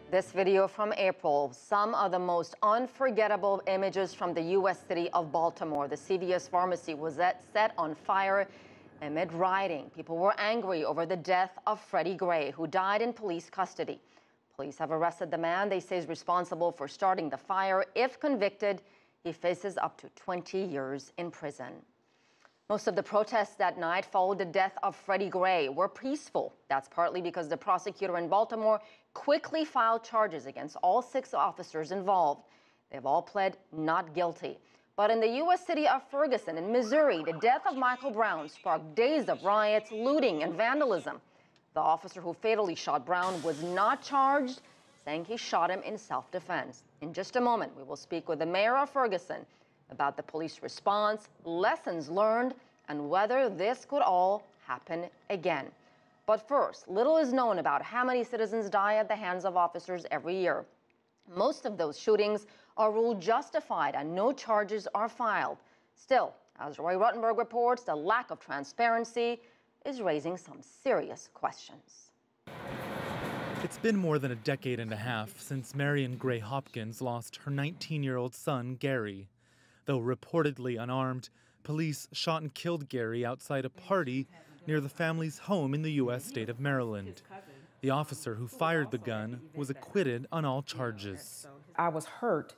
This video from April, some of the most unforgettable images from the U.S. city of Baltimore. The CVS pharmacy was set on fire amid rioting. People were angry over the death of Freddie Gray, who died in police custody. Police have arrested the man they say is responsible for starting the fire. If convicted, he faces up to 20 years in prison. Most of the protests that night following the death of Freddie Gray were peaceful. That's partly because the prosecutor in Baltimore quickly filed charges against all 6 officers involved. They've all pled not guilty. But in the U.S. city of Ferguson in Missouri, the death of Michael Brown sparked days of riots, looting, and vandalism. The officer who fatally shot Brown was not charged, saying he shot him in self-defense. In just a moment, we will speak with the mayor of Ferguson about the police response, lessons learned, and whether this could all happen again. But first, little is known about how many citizens die at the hands of officers every year. Most of those shootings are ruled justified and no charges are filed. Still, as Roee Ruttenberg reports, the lack of transparency is raising some serious questions. It's been more than a decade and a half since Marion Gray Hopkins lost her 19-year-old son, Gary. Though reportedly unarmed, police shot and killed Gary outside a party near the family's home in the U.S. state of Maryland. The officer who fired the gun was acquitted on all charges. I was hurt,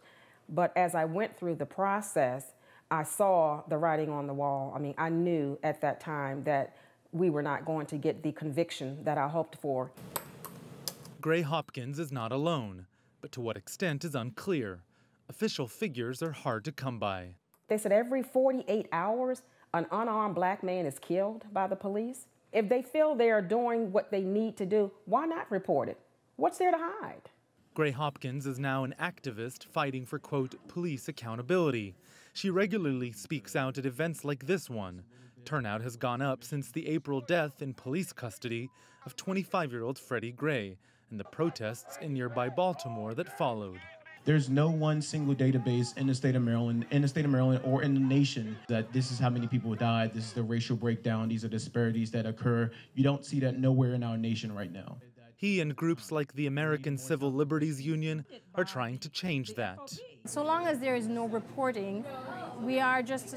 but as I went through the process, I saw the writing on the wall. I mean, I knew at that time that we were not going to get the conviction that I hoped for. Gray Hopkins is not alone, but to what extent is unclear. Official figures are hard to come by. They said every 48 hours, an unarmed black man is killed by the police. If they feel they are doing what they need to do, why not report it? What's there to hide? Gray Hopkins is now an activist fighting for, quote, police accountability. She regularly speaks out at events like this one. Turnout has gone up since the April death in police custody of 25-year-old Freddie Gray and the protests in nearby Baltimore that followed. There's no one single database in the state of Maryland, or in the nation that this is how many people died, this is the racial breakdown, these are disparities that occur. You don't see that nowhere in our nation right now. He and groups like the American Civil Liberties Union are trying to change that. So long as there is no reporting, we are just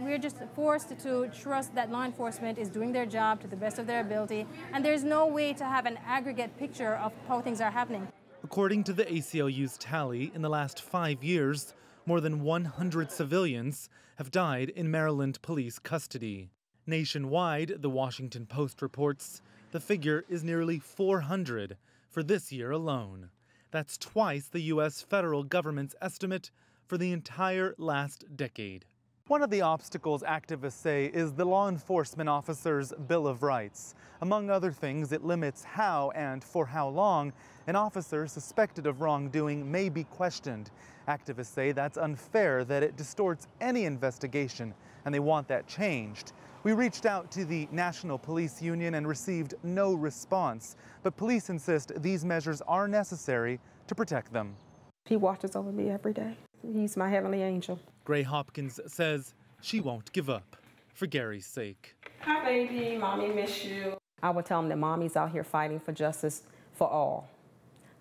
we're just forced to trust that law enforcement is doing their job to the best of their ability, and there's no way to have an aggregate picture of how things are happening. According to the ACLU's tally, in the last 5 years, more than 100 civilians have died in Maryland police custody. Nationwide, the Washington Post reports, the figure is nearly 400 for this year alone. That's twice the U.S. federal government's estimate for the entire last decade. One of the obstacles activists say is the law enforcement officer's Bill of Rights. Among other things, it limits how and for how long an officer suspected of wrongdoing may be questioned. Activists say that's unfair, that it distorts any investigation, and they want that changed. We reached out to the National Police Union and received no response, but police insist these measures are necessary to protect them. He watches over me every day. He's my heavenly angel. Gray Hopkins says she won't give up for Gary's sake. Hi, baby. Mommy miss you. I would tell him that mommy's out here fighting for justice for all,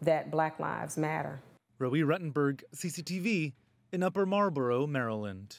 that Black lives matter. Roee Ruttenberg, CCTV in Upper Marlboro, Maryland.